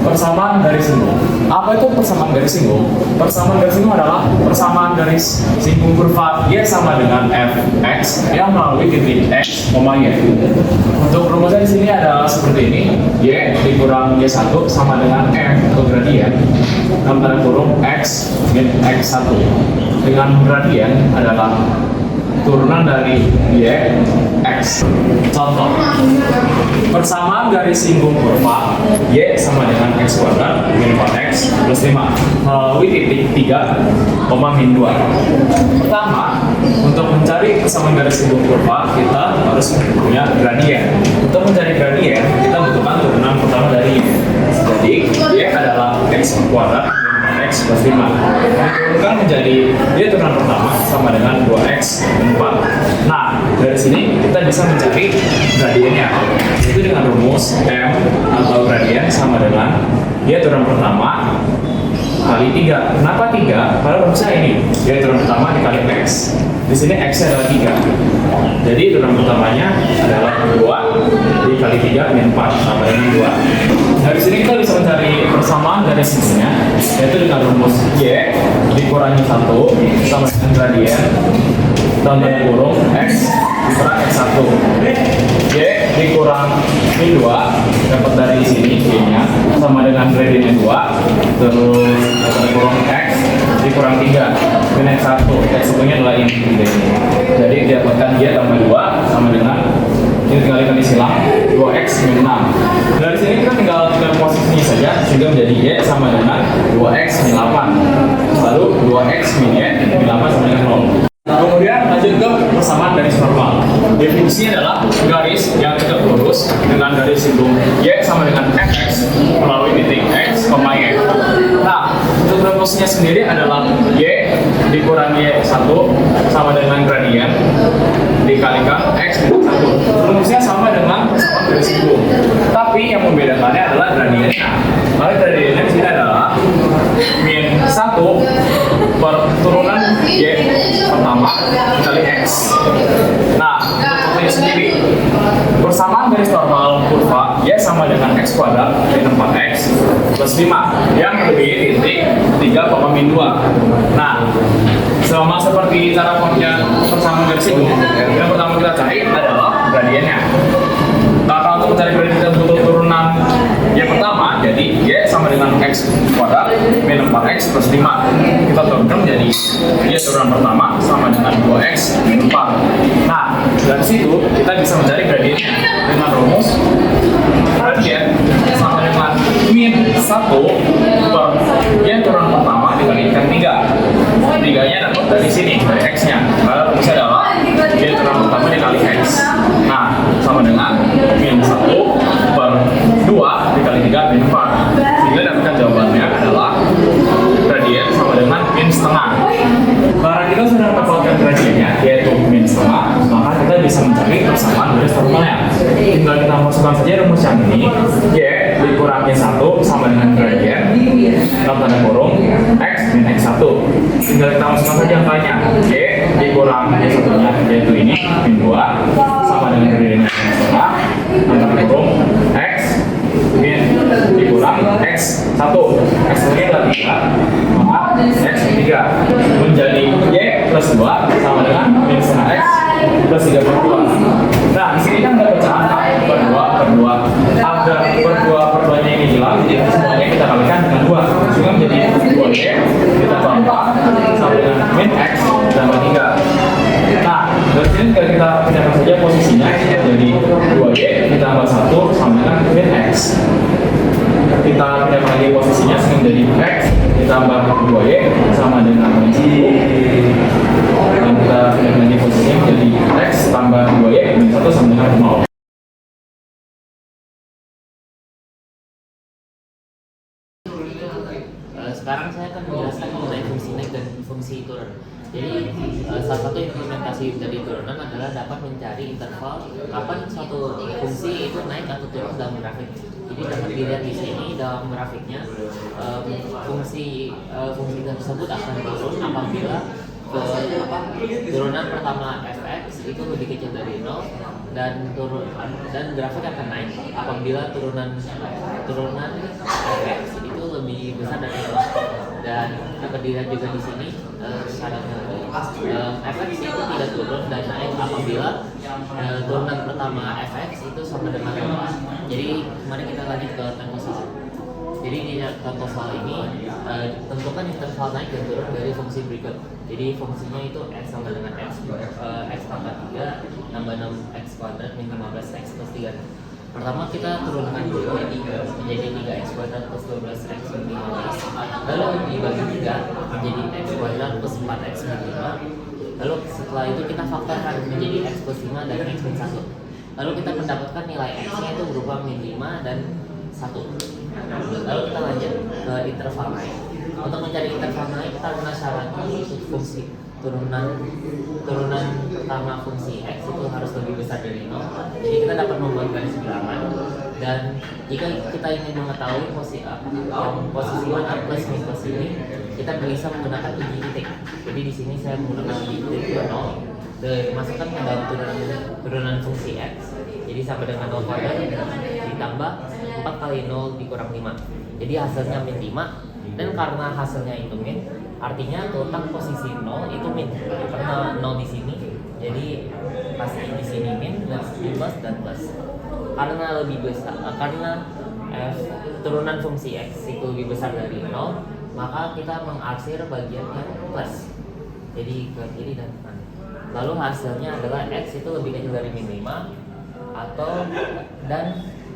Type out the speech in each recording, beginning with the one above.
persamaan garis singgung. Apa itu persamaan garis singgung? Persamaan garis singgung adalah persamaan garis singgung kurva y sama dengan fx yang melalui titik x, y. Untuk rumusnya di sini adalah seperti ini: y dikurang y1 sama dengan f atau gradien dalam tanda kurung x min x1. Dengan gradien adalah turunan dari y x. Contoh, persamaan garis singgung kurva y sama dengan x kuadrat min 4x plus 5 melalui titik 3, min 2. Pertama, untuk mencari persamaan garis singgung kurva kita harus punya gradien. Untuk mencari gradien kita butuhkan turunan pertama dari y. Jadi y adalah x kuadrat x plus 5 diturunkan menjadi y turunan pertama sama dengan 2x min 4. Nah, dari sini kita bisa mencari gradiennya, yaitu dengan rumus m atau gradien sama dengan y turunan pertama kali 3. Kenapa 3? Karena rumusnya ini, y turunan pertama dikali x. Di sini x-nya adalah 3. Jadi turunan pertamanya adalah 2 dikali 3 min 4 sama dengan 2. Dari sini kita bisa mencari persamaan garis singgungnya, yaitu dengan rumus y dikurangi 1 sama dengan gradien dalam tanda kurung x dikurang x1. Y dikurang min 2 dapat dari sini y-nya sama dengan gradiennya 2, terus dalam tanda kurung x dikurang 3 min x1. X1-nya adalah ini. Jadi didapatkan y tambah 2 sama dengan ini tinggal disilang 2x min 6. Dari sini kita tinggal posisinya saja sehingga menjadi y sama dengan 2x min 8. Lalu 2x min y min 8 sama dengan 0. Kemudian lanjut ke persamaan garis normal. Definisinya adalah garis yang tegak lurus dengan garis singgung y sama dengan fx melalui titik x, y. Nah, untuk rumusnya sendiri adalah y dikurangi 1 sama dengan gradien dikalikan x min 1. Rumusnya sama dengan persamaan garis singgung, tapi yang membedakannya adalah gradiennya. Maka gradiennya di sini adalah min 1 per turunan y pertama kali x. Nah, untuk contohnya sendiri, persamaan garis normal kurva y sama dengan x kuadrat min 4x plus 5 yang melebihi titik 3, min 2. Nah, sama seperti cara pengerjaan persamaan garis itu, yang pertama kita cari adalah gradiennya. Maka untuk mencari gradien kita butuh turunan y pertama, jadi y sama dengan x kuadrat min 4x plus 5. Kita turunkan menjadi y turunan pertama sama dengan 2x min 4. Nah, dari situ kita bisa mencari gradiennya dengan rumus gradien sama dengan min 1 per y turunan pertama dikalikan 3. 3-nya dapat dari sini, dari x-nya. Karena rumusnya adalah y turunan pertama dikali x. Nah, sama dengan min 1 per 2 dikali 3 min 4. Sehingga dapatkan jawabannya adalah gradien sama dengan min setengah. Karena kita sudah mendapatkan gradiennya, yaitu min setengah, maka kita bisa mencari persamaan garis normalnya. Tinggal kita masukkan saja rumus yang ini, y dikurangi 1 sama dengan gradien dalam tanda kurung x min x1. Tinggal kita masukkan saja angkanya, y dikurang y1-nya, yaitu ini min 2 sama dengan gradiennya min setengah dalam tanda kurung x min dikurang x1. X1-nya adalah 3, maka x min 3 menjadi y plus 2 sama dengan min setengah x plus 3 per 2. Nah, di sini kan ada pecahan per 2 per 2. Agar per 2 per 2-nya ini hilang, jadi semuanya kita kalikan dengan 2. Sehingga menjadi 2y ditambah 4 sama dengan min x tambah 3. Nah, dari sini kita pindahkan saja posisinya jadi 2y ditambah 1 sama dengan min x. Kita pindahkan lagi posisinya sehingga menjadi x ditambah 2y sama dengan min 1. Dan kita pindahkan lagi posisinya menjadi x tambah 2y min 1 sama dengan 0. Sekarang saya akan menjelaskan mengenai fungsi naik dan fungsi turun. Jadi salah satu implementasi dari turunan adalah dapat mencari interval kapan suatu fungsi itu naik atau turun dalam grafik. Jadi dapat dilihat di sini dalam grafiknya fungsi tersebut akan turun apabila turunan pertama fx itu lebih kecil dari 0 dan grafik akan naik apabila turunan fx itu lebih besar dari 0. Dan dapat dilihat juga di sini syaratnya fx itu tidak turun dan naik apabila turunan pertama fx itu sama dengan 0. Jadi mari kita lanjut ke contoh soal. Jadi di contoh soal ini tentukan interval naik dan turun dari fungsi berikut. Jadi fungsinya itu x sama dengan x tambah 3 tambah 6x kuadrat min 15x plus 3. Pertama kita turunkan dulu menjadi 3x kuadrat plus 12x min 15. Lalu dibagi 3 menjadi x kuadrat plus 4x min 5. Lalu setelah itu kita faktorkan menjadi x plus 5 dan x min 1. Lalu kita mendapatkan nilai x-nya itu berupa min 5 dan 1. Lalu kita lanjut ke interval naik. Untuk mencari interval naik karena syaratnya itu fungsi turunan pertama fungsi x itu harus lebih besar dari 0. Jadi kita dapat membuat garis bilangan dan jika kita ingin mengetahui posisi mana plus minus ini, kita bisa menggunakan uji titik. Jadi di sini saya menggunakan uji titik 0 dimasukkan ke dalam turunan fungsi x. Jadi sama dengan 0 kuadrat ditambah 4 kali 0 dikurang 5. Jadi hasilnya min 5. Dan karena hasilnya itu min, artinya letak posisi 0 itu min. Karena 0 di sini, jadi pasti di sini min dan plus dan plus. Karena lebih besar, karena turunan fungsi x itu lebih besar dari 0, maka kita mengarsir bagian yang plus. Jadi ke kiri dan kanan. Lalu hasilnya adalah x itu lebih kecil dari min 5 dan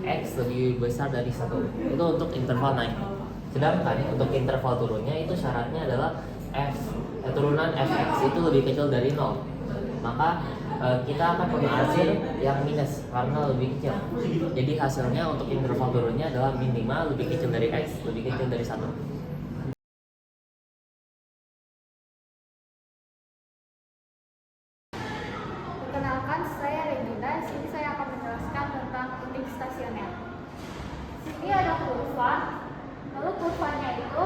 x lebih besar dari 1. Itu untuk interval naik. Sedangkan untuk interval turunnya itu syaratnya adalah turunan fx itu lebih kecil dari 0. Maka kita akan mengarsir yang minus karena lebih kecil. Jadi hasilnya untuk interval turunnya adalah min 5 lebih kecil dari x, lebih kecil dari 1. Perkenalkan, saya Regina. Di sini saya akan menjelaskan tentang titik stasioner. Di sini ada kurva, lalu kurvanya itu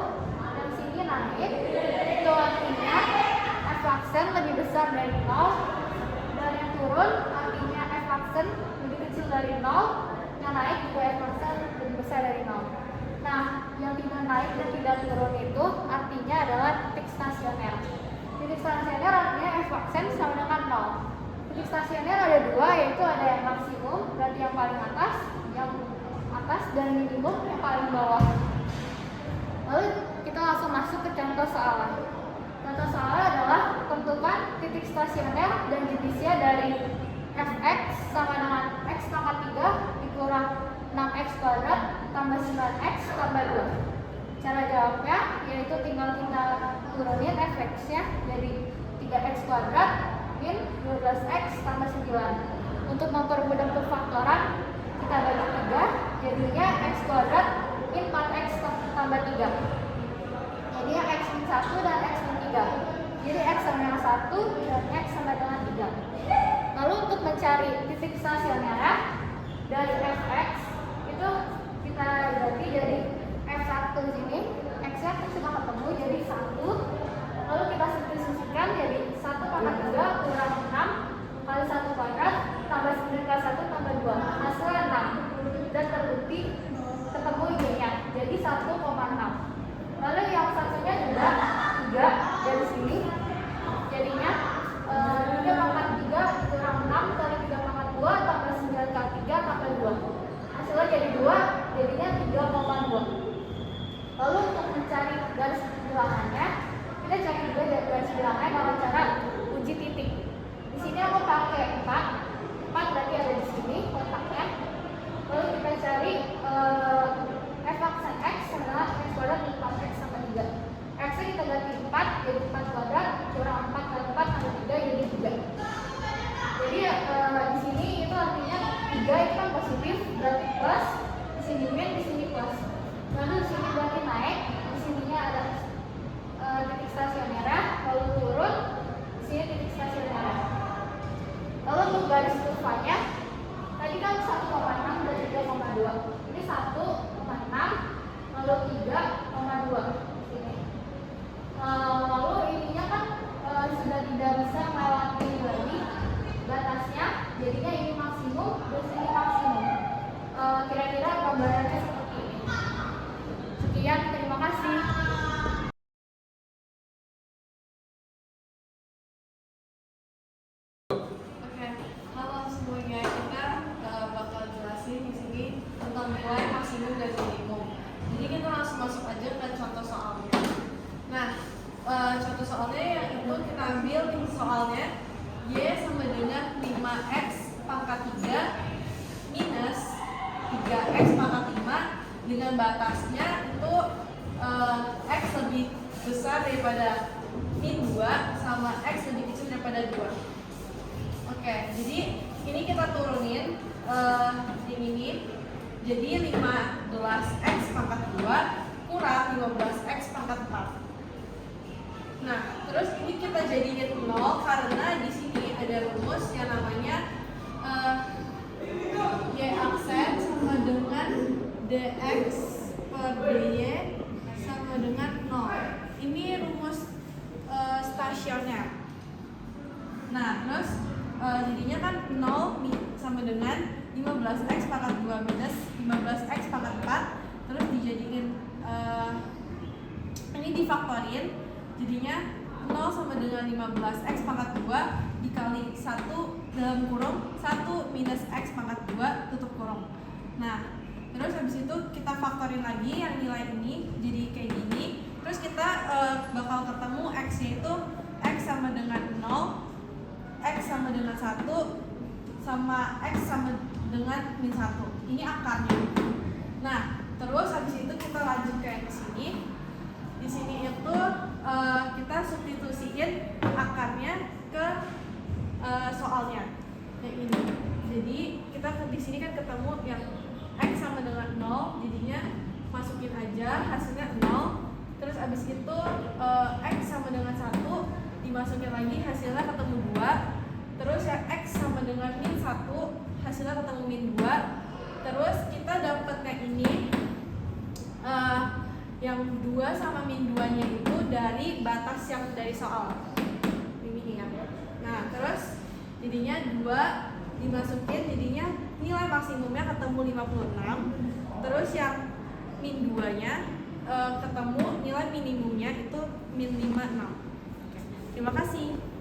yang sini naik, itu artinya f aksen lebih besar dari 0, dan yang turun artinya f aksen lebih kecil dari 0, yang naik juga f aksen lebih besar dari 0. Nah, yang tidak naik dan tidak turun itu artinya adalah titik stasioner. Titik stasioner artinya f aksen sama dengan 0. Titik stasioner ada dua, yaitu ada yang maksimum, berarti yang paling atas, dan minimum yang paling bawah. Lalu kita langsung masuk ke contoh soal. Contoh soal adalah tentukan titik stasioner dan jenisnya dari fx sama dengan x pangkat 3 dikurang 6x kuadrat tambah 9x tambah 2. Cara jawabnya yaitu tinggal kita turunin fx-nya jadi 3x kuadrat min 12x tambah 9. Untuk mempermudah perfaktoran, kita bagi 3, jadinya x kuadrat min 4x tambah 3. Jadinya x min 1 dan x min 3. Jadi x sama dengan 1 dan x sama dengan 3. Lalu untuk mencari titik stasioner dari fx, itu kita ganti jadi f1 di sini, x-nya sudah ketemu jadi 1. Lalu kita substitusikan jadi 1 pangkat 3 kurang 6 kali 1 kuadrat tambah 9 kali 1 tambah 2. Hasilnya 6. Dan terbukti ketemu y-nya. Jadi 1,6. Lalu yang satunya juga 3 dari sini. Jadinya 3 pangkat 3 kurang 6 kali 3 pangkat 2 tambah 9 kali 3 tambah 2. Hasilnya jadi 2, jadinya 3,2. Lalu untuk mencari garis bilangannya, kita cari juga garis bilangnya dengan cara uji titik. Di sini aku pakai 4 berarti ada di sini kotaknya. Lalu kita cari f aksen x adalah x kuadrat min 4x sama 3. X nya kita ganti 4 jadi 4 kuadrat kurang 4 kali 4 tambah 3 jadi 3. Jadi di sini itu artinya 3 itu kan positif berarti plus, di sini min, di sini plus. Lalu di sini berarti naik, di sininya ada titik stasioner, lalu turun, di sini titik stasioner. Lalu untuk garis kurvanya, tadi kan 1,6 dan 3,2. Ini 1,6, lalu 3,2 sini. Lalu ininya kan nilai maksimum dan minimum. Jadi kita langsung masuk aja ke contoh soalnya. Nah, contoh soalnya yang itu kita ambil soalnya Y sama dengan 5x pangkat 3 minus 3x pangkat 5 dengan batasnya itu x lebih besar daripada min 2 sama x lebih kecil daripada 2. Oke, jadi ini kita turunin di ini. Jadi 15x pangkat 2 kurang 15x pangkat 4. Nah, terus ini kita jadiin 0 karena di sini ada rumus yang namanya y aksen sama dengan dx per dy sama dengan 0. Ini rumus stasioner. Nah, terus jadinya kan 0 sama dengan 15x pangkat 2 minus 15x pangkat 4. Terus dijadiin ini difaktorin, jadinya 0 sama dengan 15x pangkat 2 dikali 1 dalam kurung 1 minus x pangkat 2 tutup kurung. Nah, terus habis itu kita faktorin lagi yang nilai ini jadi kayak gini. Terus kita bakal ketemu x-nya itu x sama dengan 0, x sama dengan 1, sama x sama dengan min 1. Ini akarnya. Nah, terus habis itu kita lanjut ke yang sini. Di sini itu kita substitusiin akarnya ke soalnya yang ini. Jadi kita di sini kan ketemu yang x sama dengan 0, jadinya masukin aja hasilnya 0. Terus abis itu x sama dengan 1 dimasukin lagi hasilnya ketemu 2. Terus yang x sama dengan min 1 hasilnya ketemu min 2. Terus kita dapatnya ini yang 2 sama min 2 nya itu dari batas yang dari soal ini ya. Nah, terus jadinya 2 dimasukin, jadinya nilai maksimumnya ketemu 56. Terus yang min 2 nya ketemu nilai minimumnya itu min 56. Oke. Terima kasih.